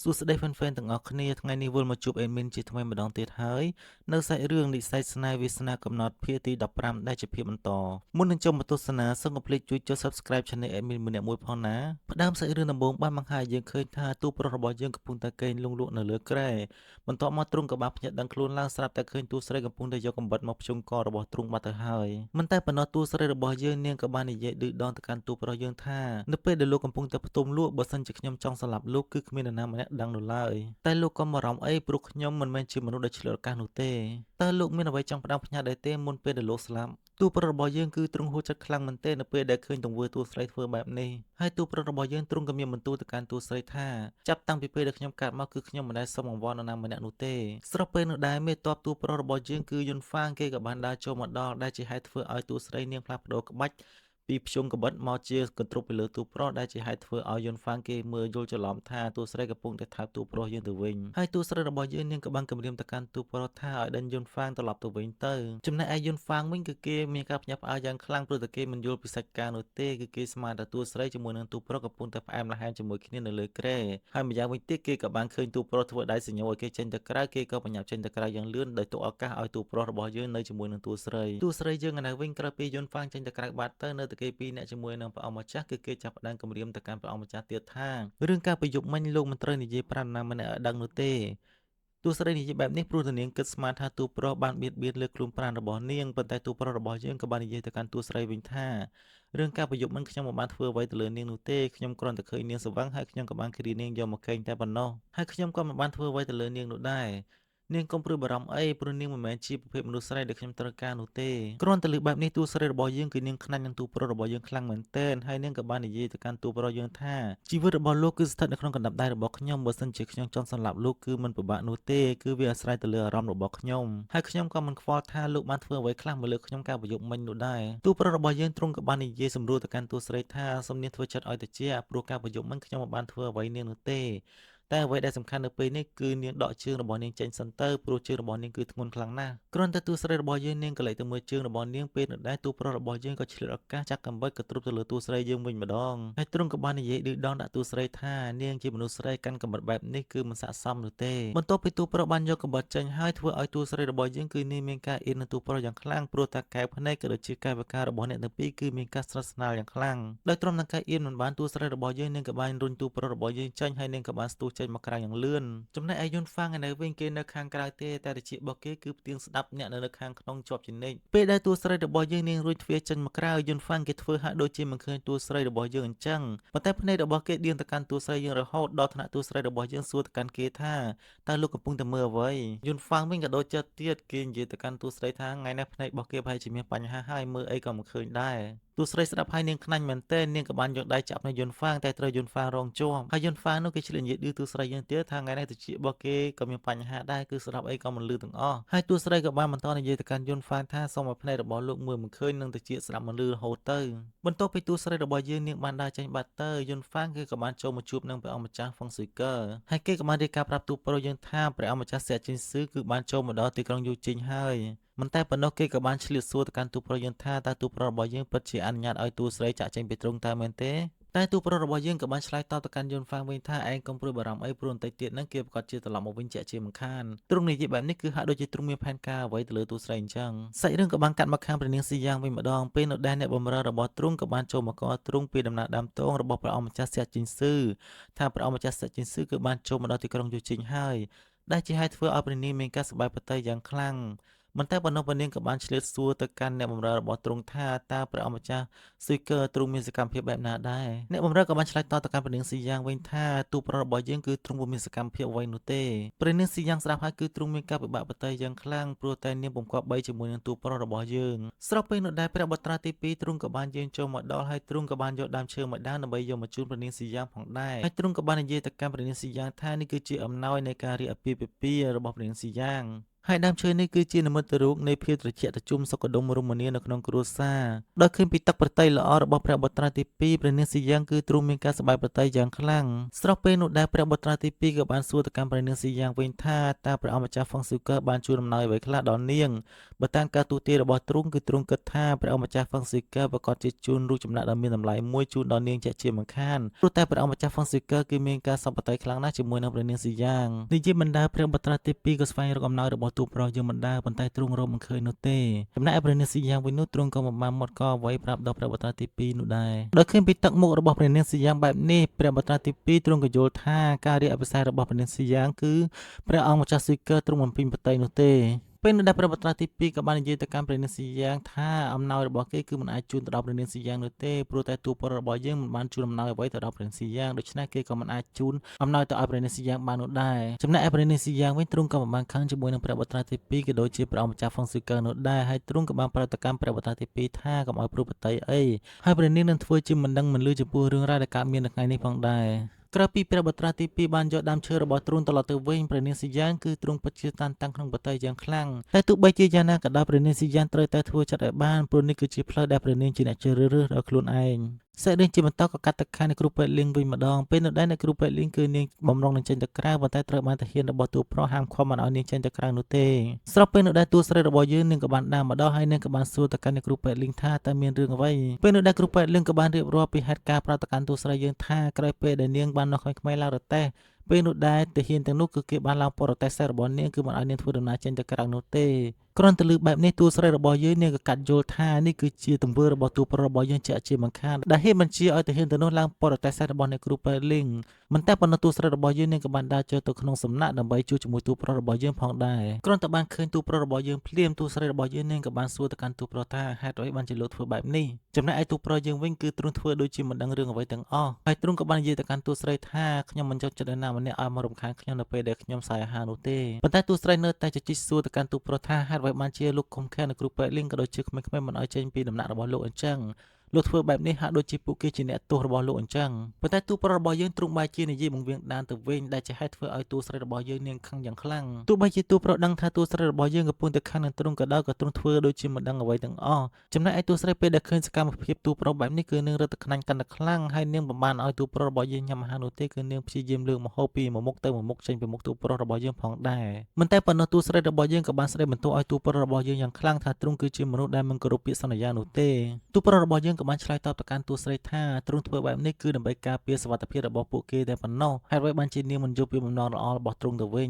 សួស្តីហ្វេនៗទាំងអស់គ្នាថ្ងៃនេះវិលមកជួបអេមីនជាថ្មីម្ដងទៀតហើយនៅសាច់រឿងនិស្សិតស្នេហ៍វាសនាកំណត់ភាគទី15ដែលជាភាគបន្តមុននឹងចូលមកទស្សនាសូមកុំភ្លេចជួយចុច Subscribe Channel អេមីនម្នាក់មួយផងណាផ្ដើមសាច់រឿងដំបូងបានបង្ហាញយើងឃើញថាទូប្រុសរបស់យើងកំពុងតែកេងលង់លក់នៅលើគ្រែបន្ទាប់មកទ្រង់ក៏បានភ្ញាក់ដឹងខ្លួនឡើងស្រាប់តែឃើញទូស្រីកំពុងតែយកកំបិតមកភ្ជង់ករបស់ទ្រង់បាត់ទៅហើយមិនតែប៉ុណ្ណោះទូស្រីរបស់យើងនាងក៏បាននិយាយឌឺដងទៅកាន់ទូប្រុសយើងថានៅពេលដែលលោកកំពុងតែផ្ទុំលក់បើសិនជាខ្ញុំចង់សម្លាប់លោកគឺគ្មាននរណាម្នាក់ដឹងនោះឡើយតែលោកក៏មិនបារម្ភអីព្រោះខ្ញុំមិនមែនជាមនុស្សដែលឆ្លៀតឱកាសនោះទេតើលោកមានអ្វីចង់ផ្ដាំផ្ញើដែរទេមុនពេលដែលលោកស្លាប់ទូប្រុសរបស់យើងគឺទ្រង់ហួចចិត្តខ្លាំងមែនទែននៅពេលដែលឃើញទង្វើទូស្រីធ្វើបែបនេះហើយទូប្រុសរបស់យើងទ្រង់ក៏មានបន្ទូលទៅកាន់ទូស្រីថាចាប់តាំងពីពេលដែលខ្ញុំកើតមកគឺខ្ញុំមិនដែលសុំអង្វរនរណាម្នាក់នោះទេស្របពេលនោះដែរមេតបទូប្រុសរបស់យើងគឺយុនហ្វាងគេក៏បានដើរចូលមកដល់ដែលជាហេតុធ្វើឲ្យទូស្រីនាងផ្លាស់ប្ដូរក្បាច់ពីភ្ជុំកបិតមកជាកន្ទ្រប់ពីលើទូប្រុសដែលជាហេតុធ្វើឲ្យយុនហ្វាងគេមើលយល់ច្រឡំថាទូស្រីកំពុងតែថើបទូប្រុសយើងទៅវិញហើយទូស្រីរបស់យើងនាងក៏បានគម្រាមទៅកាន់ទូប្រុសថាឲ្យដេញយុនហ្វាងត្រឡប់ទៅវិញទៅចំណែកឯយុនហ្វាងវិញគឺគេមានការភ្ញាក់ផ្អើលយ៉ាងខ្លាំងព្រោះតែគេមិនយល់ពីសាច់ការនោះទេគឺគេស្មានថាទូស្រីជាមួយនឹងទូប្រុសកំពុងតែផ្អែមល្ហែមជាមួយគ្នានៅលើគ្រែហើយម្យ៉ាងវិញទៀតគេក៏បានឃើញទូប្រុសធ្វើដៃសញ្ញោឲ្យគេចេញទៅក្រៅគេក៏បញ្ញាប់ចេញទៅក្រៅយ៉ាងលឿនដោយទុកឱកាសឲ្យទូប្រុសរបស់យើងនៅជាមួយនឹងទូស្រីយើងឯណោះវិញក្រោយពីយុនហ្វាងចេញទៅក្រៅបាត់ទៅនៅតែគេពីរនាក់ជាមួយនឹងព្រះអង្គម្ចាស់គឺគេចាប់ផ្ដើមគម្រាមទៅកាន់ព្រះអង្គម្ចាស់ទៀតថារឿងការប្រយុទ្ធមិញលោកមិនត្រូវនិយាយប្រាប់ណាម្នាក់ឲ្យដឹងនោះទេទូស្រីនិយាយបែបនេះព្រោះតែនាងគិតស្មានថាទូប្រុសបានបៀតបៀនលើខ្លួនប្រាណរបស់នាងប៉ុន្តែទូប្រុសរបស់យើងក៏បាននិយាយទៅកាន់ទូស្រីវិញថារឿងការប្រយុទ្ធមិនខ្ញុំមិនបានធ្វើអ្វីទៅលើនាងនោះទេខ្ញុំគ្រាន់តែឃើញនាងស្វឹងហើយខ្ញុំក៏បានគ្រានាងយកមកកេងតែប៉ុណ្ណោះហើយខ្ញុំក៏មិនបានធ្វើអ្វីទៅលើនាងនោះដែរនាងកុំព្រួយបារម្ភអីព្រោះនាងមិនមែនជាប្រភេទមនុស្សស្រីដែលខ្ញុំត្រូវការនោះទេគ្រាន់តែលើបែបនេះទូស្រីរបស់យើងគឺនាងខ្លាចនឹងទូប្រុសរបស់យើងខ្លាំងមែនទែនហើយនាងក៏បាននិយាយទៅកាន់ទូប្រុសយើងថាជីវិតរបស់លោកគឺស្ថិតនៅក្នុងកណ្ដាប់ដៃរបស់ខ្ញុំបើសិនជាខ្ញុំចង់សម្លាប់លោកគឺមិនពិបាកនោះទេគឺវាអាស្រ័យទៅលើអារម្មណ៍របស់ខ្ញុំហើយខ្ញុំក៏មិនខ្វល់ថាលោកបានធ្វើអ្វីខ្លះមកលើខ្ញុំការប្រយុទ្ធមិញនោះដែរទូប្រុសរបស់យើងទ្រង់ក៏បាននិយាយសម្រួលទៅកាន់ទូស្រីថាសូមនាងធ្វើចិត្តឲ្យត្រជាក់ព្រោះការប្រយុទ្ធមិញខ្ញុំមិនបានធ្វើអ្វីនាងនោះទេតែអ្វីដែលសំខាន់នៅពេលនេះគឺនាងដកជើងរបស់នាងចេញសិនទៅព្រោះជើងរបស់នាងគឺធ្ងន់ខ្លាំងណាស់គ្រាន់តែទូស្រីរបស់យើងនាងក៏លេចទៅមើលជើងរបស់នាងពេលនោះដែរទូប្រុសរបស់យើងក៏ឆ្លៀតឱកាសចាក់កាំបិតក៏ទ្រុបទៅលើទូស្រីយើងវិញម្ដងហើយទ្រង់ក៏បាននិយាយឌឺដងដាក់ទូស្រីថានាងជាមនុស្សស្រីកាន់កាំបិតបែបនេះគឺមិនស័ក្តិសមនោះទេបន្ទាប់ពីទូប្រុសបានយកកាំបិតចេញហើយធ្វើឲ្យទូស្រីរបស់យើងគឺនាងមានការអៀននឹងទូប្រុសយ៉ាងខ្លាំងព្រោះតែកែវភ្នែកក៏ដូចជាកាយវិការរបស់អ្នកទាំងពីរគឺមានការស្និទ្ធស្នាលយ៉ាងខ្លាំងដោយទ្រាំនឹងការអៀនមិនបានទូស្រីរបស់យើងនាងក៏បានរុញទូប្រុសរបស់យើងចេញហើយនាងក៏បានស្ទុះចេញមកក្រៅយ៉ាងលឿនចំណែកឯយុនហ្វាងឯនៅវិញគេនៅខាងក្រៅទេតែតិចរបស់គេគឺផ្ទៀងស្ដាប់អ្នកនៅខាងក្នុងជាប់ជានិច្ចពេលដែលទូស្រីរបស់យើងនាងរួចទ្វារចេញមកក្រៅយុនហ្វាងគេធ្វើហាក់ដូចជាមិនឃើញទូស្រីរបស់យើងអញ្ចឹងប៉ុន្តែភ្នែករបស់គេដៀងទៅកាន់ទូស្រីយើងរហូតដល់ថ្នាក់ទូស្រីរបស់យើងសួរទៅកាន់គេថាតើលោកកំពុងតែមើលអ្វីយុនហ្វាងវិញក៏ដូចចិត្តទៀតគេនិយាយទៅកាន់ទូស្រីថាថ្ងៃនេះភ្នែករបស់គេប្រហែលជាមានបញ្ហាហើយមើលអីក៏មិនឃើញដែរទូស្រីស្ដាប់ហើយនាងខ្លាញ់មែនទែននាងក៏បានយកដៃចាប់នៅយុនហ្វាងតែត្រូវយុនហ្វាងរងជាប់ហើយយុនហ្វាងនោះគេឆ្លៀតនិយាយឌឺទូស្រីយើងទៀតថាថ្ងៃនេះតិចរបស់គេក៏មានបញ្ហាដែរគឺស្ដាប់អីក៏មិនឮទាំងអស់ហើយទូស្រីក៏បានបន្តនិយាយទៅកាន់យុនហ្វាងថាសូមឲ្យភ្នែករបស់លោកមើលមិនឃើញនឹងតិចស្ដាប់មិនឮរហូតទៅបន្ទាប់ពីទូស្រីរបស់យើងនាងបានដើរចេញបាត់ទៅយុនហ្វាងគឺក៏បានចូលមកជួបនឹងព្រះអង្គម្ចាស់ហ្វុងស៊ុយកើហើយគេក៏បានរៀបការប្រាប់ទូប្រុសយើងថាព្រះអង្គម្ចាស់សៀជីនស៊ឺគឺបានចូលមកដល់ទីក្រុងយូជីងហើយមិនតែប៉ុណ្ណោះគេក៏បានឆ្លៀតសួរទៅកាន់ទូប្រុសយើងថាតើទូប្រុសរបស់យើងពិតជាអនុញ្ញាតឲ្យទូស្រីចាក់ចេញពីទ្រង់តើមែនទេតែទូប្រុសរបស់យើងក៏បានឆ្លើយតបទៅកាន់យុនហ្វាងវិញថាឯងកុំព្រួយបារម្ភអីព្រោះបន្តិចទៀតហ្នឹងគេប្រកាសជាត្រឡប់មកវិញជាក់ជាមិនខានទ្រង់និយាយបែបនេះគឺហាក់ដូចជាទ្រង់មានផែនការអ្វីទៅលើទូស្រីអញ្ចឹងសាច់រឿងក៏បានកាត់មកខាងព្រះនាងស៊ីយ៉ាងវិញម្ដងពេលនោះដែរអ្នកបម្រើរបស់ទ្រង់ក៏បានចូលមកកទ្រង់ពីដំណើរដើមតងរបស់ព្រះអង្គម្ចាស់សៀជីនស៊ឺថាព្រះអង្គម្ចាស់សៀជីនស៊ឺគឺបានចូលមកដល់ទីក្រុងយូជីងហើយដែលជាហេតុធ្វើឲ្យព្រះនាងមានការសប្បាយប្រទ័យយ៉ាងខ្លាំងមិនតែប៉ុណ្ណោះព្រះនាងក៏បានឆ្លៀតសួរទៅកាន់អ្នកបម្រើរបស់ទ្រង់ថាតើព្រះអង្គម្ចាស់ស៊ុយកើទ្រង់មានសកម្មភាពបែបណាដែរអ្នកបម្រើក៏បានឆ្លើយតបទៅកាន់ព្រះនាងស៊ីយ៉ាងវិញថាទូប្រុសរបស់យើងគឺទ្រង់ពុំមានសកម្មភាពអ្វីនោះទេព្រះនាងស៊ីយ៉ាងស្ដាប់ហើយគឺទ្រង់មានការពិបាកបទ័យយ៉ាងខ្លាំងព្រោះតែនាងពុំគប្បីជាមួយនឹងទូប្រុសរបស់យើងស្របពេលនោះដែរព្រះបុត្រាទី2ទ្រង់ក៏បានយាងចូលមកដល់ហើយទ្រង់ក៏បានយកដើមឈើមួយដើមដើម្បីយកមកជូនព្រះនាងស៊ីយ៉ាងផងដែរហើយទ្រង់ក៏បាននិយាយទៅកាន់ព្រះនាងស៊ីយ៉ាងថានេះគឺជាអំណោយនៃការរៀបអាពាហ៍ពិពាហ៍របស់ព្រះនាងស៊ីយ៉ាង ហើយដើមឈើនេះគឺជានិមិត្តរូបនៃភាពត្រជាក់ត្រជុំសុខដុមរមនានៅក្នុងគ្រួសារដោយឃើញពីទឹកប្រតិយល្អរបស់ព្រះបុត្រាទី2ព្រះនាងស៊ីយ៉ាងគឺទ្រង់មានការសប្បាយប្រតិយយ៉ាងខ្លាំងស្របពេលនោះដែរព្រះបុត្រាទី2ក៏បានសួរទៅកាន់ព្រះនាងស៊ីយ៉ាងវិញថាតើព្រះអង្គម្ចាស់ហ្វុងស៊ូកើបានជួលដំណើរអ្វីខ្លះដល់នាងបើតាមការទូទាយរបស់ទ្រង់គឺទ្រង់គិតថាព្រះអង្គម្ចាស់ហ្វុងស៊ូកើប្រកាសជាជូនរូបចម្លាក់ដ៏មានតម្លៃមួយជូនដល់នាងជាក់ជាមិនខានព្រោះតែព្រះអង្គម្ចាស់ហ្វុងស៊ូកើគឺមានការសប្បាយខ្លាំងណាស់ជាមួយនឹងព្រះនាងស៊ីយ៉ាងនិយាយបណ្ដាព្រះបុត្រាទី2ក៏ស្វែងរកអំណោយរបស់ទូប្រុសយើងបណ្ដាប៉ុន្តែទ្រង់រកមិនឃើញនោះទេចំណែកព្រះនាងស៊ីយ៉ាងវិញនោះទ្រង់ក៏មិនបានមាត់កអ្វីប្រាប់ដល់ព្រះបុត្រាទី2នោះដែរដោយឃើញពីទឹកមុខរបស់ព្រះនាងស៊ីយ៉ាងបែបនេះព្រះបុត្រាទី2ទ្រង់ក៏យល់ថាការរៀបអភិសេករបស់ព្រះនាងស៊ីយ៉ាងគឺព្រះអង្គម្ចាស់ស៊ូកើទ្រង់មិនពេញបតីនោះទេពេលនោះដែរព្រះបុត្រាទី2ក៏បាននិយាយទៅកាន់ព្រះនាងស៊ីយ៉ាងថាអំណោយរបស់គេគឺមិនអាចជូនទៅដល់ព្រះនាងស៊ីយ៉ាងនោះទេព្រោះតែទូប្រុសរបស់យើងមិនបានជូនអំណោយអ្វីទៅដល់ព្រះនាងស៊ីយ៉ាងដូច្នេះគេក៏មិនអាចជូនអំណោយទៅឲ្យព្រះនាងស៊ីយ៉ាងបាននោះដែរចំណែកឯព្រះនាងស៊ីយ៉ាងវិញទ្រង់ក៏មិនបានខឹងជាមួយនឹងព្រះបុត្រាទី2ក៏ដូចជាព្រះអង្គម្ចាស់ហ្វុងស៊ូកើនោះដែរហើយទ្រង់ក៏បានប្រាប់ទៅកាន់ព្រះបុត្រាទី2ថាកុំឲ្យព្រួយបតីអីហើយព្រះនាងនឹងធ្វើជាមិនដឹងមិនលឺចំពោះរឿងរ៉ាវដែលកើតមាននៅថ្ងៃនេះផងដែរក្រោយពីព្រះបុត្រាទី2បានយកដើមឈើរបស់ទ្រង់ត្រឡប់ទៅវិញព្រះនាងស៊ីយ៉ាងគឺទ្រង់ពិតជាតានតឹងក្នុងបតីយ៉ាងខ្លាំងតែទោះបីជាយ៉ាងណាក៏ដោយព្រះនាងស៊ីយ៉ាងត្រូវតែធ្វើចិត្តឲ្យបានព្រោះនេះគឺជាផ្លូវដែលព្រះនាងជាអ្នកជ្រើសរើសដល់ខ្លួនឯងសេចក្តីជាបន្តក៏កាត់ទៅខាងនៃគ្រូពេទ្យលីងវិញម្ដងពេលនោះដែរនៃគ្រូពេទ្យលីងគឺនាងបំរុងនឹងចេញទៅក្រៅប៉ុន្តែត្រូវបានទាហានរបស់ទូប្រុសហាមឃាត់មិនឲ្យនាងចេញទៅក្រៅនោះទេស្របពេលនោះដែរតួស្រីរបស់យើងនាងក៏បានដើរម្ដងហើយនាងក៏បានសួរទៅកាន់នៃគ្រូពេទ្យលីងថាតើមានរឿងអ្វីពេលនោះដែរគ្រូពេទ្យលីងក៏បានរៀបរាប់ពីហេតុការណ៍ប្រាប់ទៅកាន់តួស្រីយើងថាក្រោយពេលដែលនាងបាននៅក្មេងៗឡើងរទេះពេលនោះដែរទាហានទាំងនោះគឺគេបានឡើងពរទេសរបស់នាងគឺមិនឲ្យនាងធ្វើដំណើរចេញទៅក្រៅនោះទេគ្រាន់តែឮបែបនេះតួស្រីរបស់យើងនាងក៏កាត់យល់ថានេះគឺជាទង្វើរបស់តួប្រុសរបស់យើងជាក់ជាមិនខានដែលហេតុបញ្ជាឲ្យទាហានទាំងនោះឡើងពរទេសរបស់អ្នកគ្រូពេទ្យលីងមិនតែប៉ុណ្ណោះតួស្រីរបស់យើងនាងក៏បានដើរចូលទៅក្នុងសំណាក់ដើម្បីជួបជាមួយតួប្រុសរបស់យើងផងដែរគ្រាន់តែបានឃើញតួប្រុសរបស់យើងភ្លាមតួស្រីរបស់យើងនាងក៏បានសួរទៅកាន់តួប្រុសថាហេតុអ្វីបានជាលោកធ្វើបែបនេះចំណែកឯតួប្រុសយើងវិញគឺទ្រង់ធ្វើដូចជាមិនដឹងរឿងអ្វីទាំងអស់ហើយទ្រង់ក៏បាននិយាយទៅកាន់តួស្រីថាខ្ញុំមិនចូលចិត្តនរណាម្នាក់ឲ្យមករំខានខ្ញុំនៅពេលដែលខ្ញុំសាយអាហារនោះទេប៉ុន្តែតួស្រីនៅតែជជែកសួរទៅកាន់តួប្រុសថាហេតុអ្វីបានជាលោកខំខាននៅគ្រូពេទ្យលីងក៏ដូចជាក្មេងៗមិនឲ្យចេញពីដំណាក់របស់លោកអញ្ចឹងលោកធ្វើបែបនេះហាក់ដូចជាពួកគេជាអ្នកទោសរបស់លោកអញ្ចឹងប៉ុន្តែទូប្រុសរបស់យើងទ្រង់បែរជានិយាយបង្រៀងដានទៅវិញដែលជាហេតុធ្វើឲ្យតួស្រីរបស់យើងនាងខឹងយ៉ាងខ្លាំងទោះបីជាទូប្រុសដឹងថាតួស្រីរបស់យើងកំពុងតែខឹងនឹងទ្រង់ក៏ដោយក៏ទ្រង់ធ្វើដូចជាមិនដឹងអ្វីទាំងអស់ចំណែកឯតួស្រីពេលដែលឃើញសកម្មភាពទូប្រុសបែបនេះគឺនាងរត់ទៅខ្នាញ់កាន់តែខ្លាំងហើយនាងបំបានឲ្យទូប្រុសរបស់យើងញ៉ាំអាហារនោះទេគឺនាងព្យាយាមលើកម្ហូបពីមួយមុខទៅមួយមុខចេញពីមុខទូប្រុសរបស់យើងផងដែរមិនតែប៉ុណ្ណោះតួស្រីរបស់យើងក៏បានស្ដីបន្ទោសឲ្យទូប្រុសរបស់យើងយ៉ាងខ្លាំងថាទ្រង់គឺជាមនុស្សដែលមិនគោរពពាក្យសន្យានោះទេទូប្រុសរបស់យើងក៏បានឆ្លើយតបទៅកាន់តួស្រីថាទ្រង់ធ្វើបែបនេះគឺដើម្បីការពារសុវត្ថិភាពរបស់ពួកគេតែប៉ុណ្ណោះហេតុអ្វីបានជានាងមិនយល់ពីបំណងល្អរបស់ទ្រង់ទៅវិ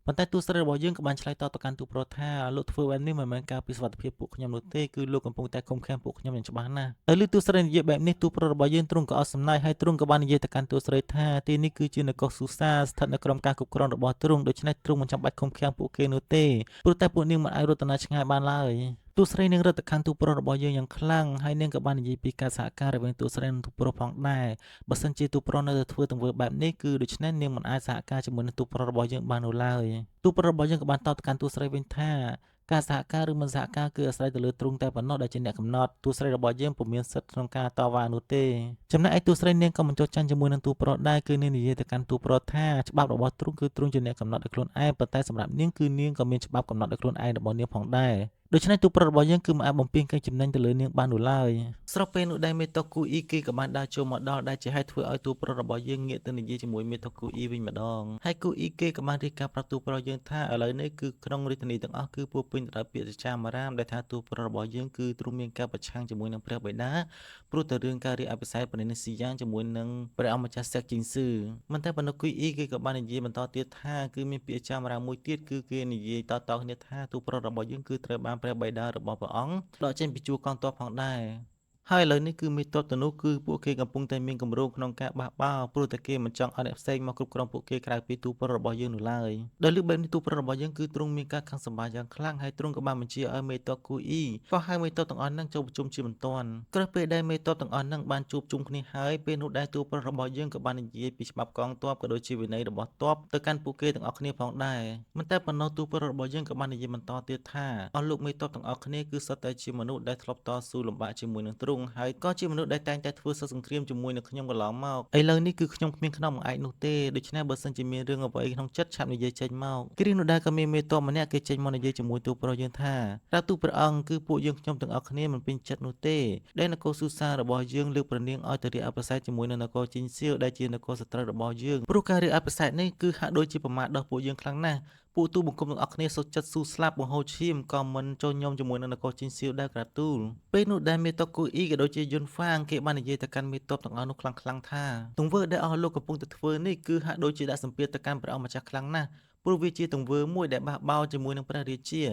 ញប៉ុន្តែតួស្រីរបស់យើងក៏បានឆ្លើយតបទៅកាន់ទូប្រុសថាលោកធ្វើបែបនេះមិនមែនការពារសុវត្ថិភាពពួកខ្ញុំនោះទេគឺលោកកំពុងតែឃុំឃាំងពួកខ្ញុំយ៉ាងច្បាស់ណាស់ហើយលើតួស្រីនិយាយបែបនេះទូប្រុសរបស់យើងទ្រង់ក៏អត់សំណើចហើយទ្រង់ក៏បាននិយាយទៅកាន់តួស្រីថាទីនេះគឺជានគរស៊ូសាស្ថិតនៅក្រោមការគ្រប់គ្រងរបស់ទ្រង់ដូច្នេះទ្រង់មិនចាំបាច់ឃុំឃាំងពួកគេនោះទេព្រោះតែពួកនាងមិនអាចរត់ទៅណាឆ្ងាយបានឡើយតួស្រីនាងរត់ទៅខាងទូប្រុសរបស់យើងយ៉ាងខ្លាំងហើយនាងក៏បាននិយាយពីការសហការរវាងតួស្រីនិងទូប្រុសផងដែរបើសិនជាទូប្រុសនៅតែធ្វើទង្វើបែបនេះគឺដូច្នេះនាងមិនអាចសហការជាមួយនឹងទូប្រុសរបស់យើងបាននោះឡើយទូប្រុសរបស់យើងក៏បានតបទៅកាន់តួស្រីវិញថាការសហការឬមិនសហការគឺអាស្រ័យទៅលើទ្រង់តែប៉ុណ្ណោះដែលជាអ្នកកំណត់តួស្រីរបស់យើងពុំមានសិទ្ធិក្នុងការតវ៉ានោះទេចំណែកឯតួស្រីនាងក៏មិនចោទចាញ់ជាមួយនឹងទូប្រុសដែរគឺនាងនិយាយទៅកាន់ទូប្រុសថាច្បាប់របស់ទ្រង់គឺទ្រង់ជាអ្នកកំណត់ឲ្យខ្លួនឯងប៉ុន្តែសម្រាប់នាងគឺនាងក៏មានច្បាប់កំណត់ឲ្យខ្លួនឯងរបស់នាងផងដែរដូច្នេះទូប្រុសរបស់យើងគឺមិនអាចបំពេញកិច្ចចំណេញទៅលើនាងបាននោះឡើយស្របពេលនោះដែរមេតុកគូអ៊ីគេក៏បានដើរចូលមកដល់ដែលជាហេតុធ្វើឲ្យទូប្រុសរបស់យើងងាកទៅនិយាយជាមួយមេតុកគូអ៊ីវិញម្ដងហើយគូអ៊ីគេក៏បានរៀបការប្រាប់ទូប្រុសយើងថាឥឡូវនេះគឺក្នុងរាជធានីទាំងអស់គឺពោពេញទៅដោយពាក្យចចាមអារាមដែលថាទូប្រុសរបស់យើងគឺទ្រង់មានការប្រឆាំងជាមួយនឹងព្រះបិតាព្រោះតែរឿងការរៀបអភិសេកព្រះនាងស៊ីយ៉ាងជាមួយនឹងព្រះអង្គម្ចាស់សេកជីងស៊ឺមិនតែប៉ុណ្ណោះគូអ៊ីគេក៏បាននិយាយបន្តទៀតថាគឺមានពាក្យចចាមអារាមមួយទៀតគឺគេនិយាយតៗគ្នាថាទូប្រុសរបស់យើងគឺត្រូវបានព្រះបិតារបស់ព្រះអង្គដកចេញពីជួរកងទ័ពផងដែរហើយឥឡូវនេះគឺមេតបទៅនោះគឺពួកគេកំពុងតែមានគម្រោងក្នុងការបះបោរព្រោះតែគេមិនចង់ឲ្យអ្នកផ្សេងមកគ្រប់គ្រងពួកគេក្រៅពីទូប្រុសរបស់យើងនោះឡើយដោយលើបែបនេះទូប្រុសរបស់យើងគឺទ្រង់មានការខឹងសម្បារយ៉ាងខ្លាំងហើយទ្រង់ក៏បានបញ្ជាឲ្យមេតបគូអ៊ីក៏ហៅមេតបទាំងអស់នឹងចូលប្រជុំជាបន្ទាន់ក្រោយពេលដែលមេតបទាំងអស់នឹងបានជួបជុំគ្នាហើយពេលនោះដែរទូប្រុសរបស់យើងក៏បាននិយាយពីច្បាប់កងទ័ពក៏ដូចជាវិន័យរបស់ទ័ពទៅកាន់ពួកគេទាំងអស់គ្នាផងដែរមិនតែប៉ុណ្ណោះទូប្រុសរបស់យើងក៏បាននិយាយបន្តទៀតថាអស់លោកមេតបទាំងអស់គ្នាគឺសុទ្ធតែជាមនុស្សដែលធ្លាប់តស៊ូលំបាកជាមួយនឹងទ្រង់ ហើយក៏ជាមនុស្សដែលតែងតែធ្វើសឹកសង្គ្រាមជាមួយនឹងខ្ញុំកន្លងមកឥឡូវនេះគឺខ្ញុំគ្មានខ្នងបង្អែកនោះទេដូច្នេះបើសិនជាមានរឿងអ្វីក្នុងចិត្តឆាប់និយាយចេញមកគ្រានោះដែរក៏មានមេតបម្នាក់គេចេញមកនិយាយជាមួយទូប្រុសយើងថាតើទូព្រះអង្គគឺពួកយើងខ្ញុំទាំងអស់គ្នាមិនពេញចិត្តនោះទេដែលនគរស៊ូសារបស់យើងលើកប្រនាងឲ្យទៅរៀបអភិសេកជាមួយនឹងនគរជីងសៀវដែលជានគរសត្រូវរបស់យើងព្រោះការរៀបអភិសេកនេះគឺហាក់ដូចជាប្រមាថដល់ពួកយើងខ្លាំងណាស់ពួកទូបង្គំទាំងអស់គ្នាសុខចិត្តស៊ូស្លាប់បង្ហូរឈាមក៏មិនចុះញោមជាមួយនឹងនគរជីងសៀវដែរក្រាទូលពេលនោះដែរមេតបគូអ៊ីក៏ដូចជាយុនហ្វាងគេបាននិយាយទៅកាន់មេតបទាំងអស់នោះខ្លាំងៗថាទង្វើដែលអស់លោកកំពុងតែធ្វើនេះគឺហាក់ដូចជាដាក់សម្ពាធទៅកាន់ព្រះអង្គម្ចាស់ខ្លាំងណាស់ព្រោះវាជាទង្វើមួយដែលបះបោរជាមួយនឹងព្រះរាជា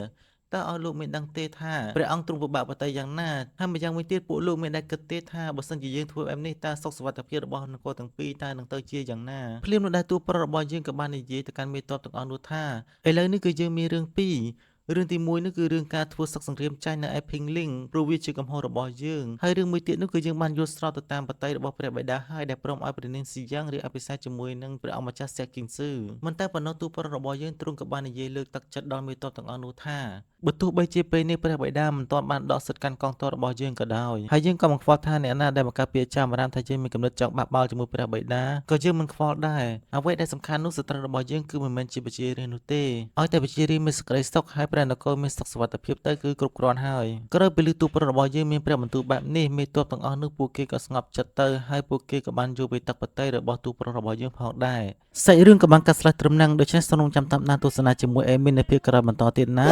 តើឲ្យលោកមានដឹងទេថាព្រះអង្គទ្រង់ពិបាកបតីយ៉ាងណាហើយម្យ៉ាងវិញទៀតពួកលោកមានដែលគិតទេថាបើសិនជាយើងធ្វើបែបនេះតើសុខសុវត្ថិភាពរបស់នគរទាំងពីរតើនឹងទៅជាយ៉ាងណាភ្លាមនោះដែរទូប្រុសរបស់យើងក៏បាននិយាយទៅកាន់មេតបទាំងអស់នោះថាឥឡូវនេះគឺយើងមានរឿងពីររឿងទី1នោះគឺរឿងការធ្វើសឹកសង្គ្រាមចាញ់នៅឯភីងលីងព្រោះវាជាកំហុសរបស់យើងហើយរឿងមួយទៀតនោះគឺយើងបានយល់ស្របទៅតាមបតីរបស់ព្រះបិតាហើយដែលព្រមឲ្យព្រះនាងស៊ីយ៉ាងរៀបអភិសេកជាមួយនឹងព្រះអង្គម្ចាស់សៀកគីងស៊ឺមិនតែប៉ុណ្ណោះទូប្រុសរបស់យើងទ្រង់ក៏បាននិយាយលើកទឹកចិត្តដល់មេតបទាំងអស់នោះថាបើទោះបីជាពេលនេះព្រះបិតាមិនទាន់បានដកសិទ្ធិកាន់កងទ័ពរបស់យើងក៏ដោយហើយយើងក៏មិនខ្វល់ថាអ្នកណាដែលបង្កើតពាក្យចាំរាមថាយើងមានគំនិតចង់បះបោរជាមួយព្រះបិតាក៏យើងមិនខ្វល់ដែរអ្វីដែលសំខាន់នោះសត្រូវរបស់យើងគឺមិនមែនជាប្រជារាស្ត្រនោះទេឲ្យតែប្រជារាស្ត្រមានសេចក្តីសុខហើយព្រះនគរមានសុខសុវត្ថិភាពទៅគឺគ្រប់គ្រាន់ហើយក្រោយពេលឮទូប្រុសរបស់យើងមានព្រះបន្ទូលបែបនេះមេទ័ពទាំងអស់នោះពួកគេក៏ស្ងប់ចិត្តទៅហើយពួកគេក៏បានយកបេទឹកបតីរបស់ទូប្រុសរបស់យើងផងដែរសាច់រឿងក៏បានកាត់ស្លេះត្រឹមហ្នឹងដូច្នេះសូមចាំតាមដានទស្សនាជាមួយអេមីននៅភាគក្រោយបន្តទៀតណា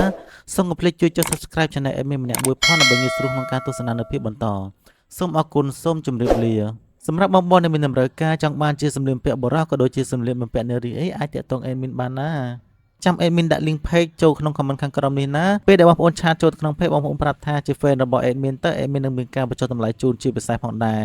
សូមកុំភ្លេចជួយចុច Subscribe Channel អេមីនម្នាក់មួយផងដើម្បីងាយស្រួលក្នុងការទស្សនានៅភាគបន្តសូមអរគុណសូមជម្រាបលាសម្រាប់បងប្អូនដែលមានតម្រូវការចង់បានជាសម្លៀកបំពាក់បុរសក៏ដូចជាសម្លៀកបំពាក់នារីអីអាចតាក់ទងអេមីនបានណាចាំអេមីនដាក់ link page ចូលក្នុង comment ខាងក្រោមនេះណាពេលដែលបងប្អូនឆាតចូលក្នុង page បងប្អូនប្រាប់ថាជា fan របស់អេមីនទៅអេមីននឹងមានការបញ្ចុះតម្លៃជូនជាពិសេសផងដែរ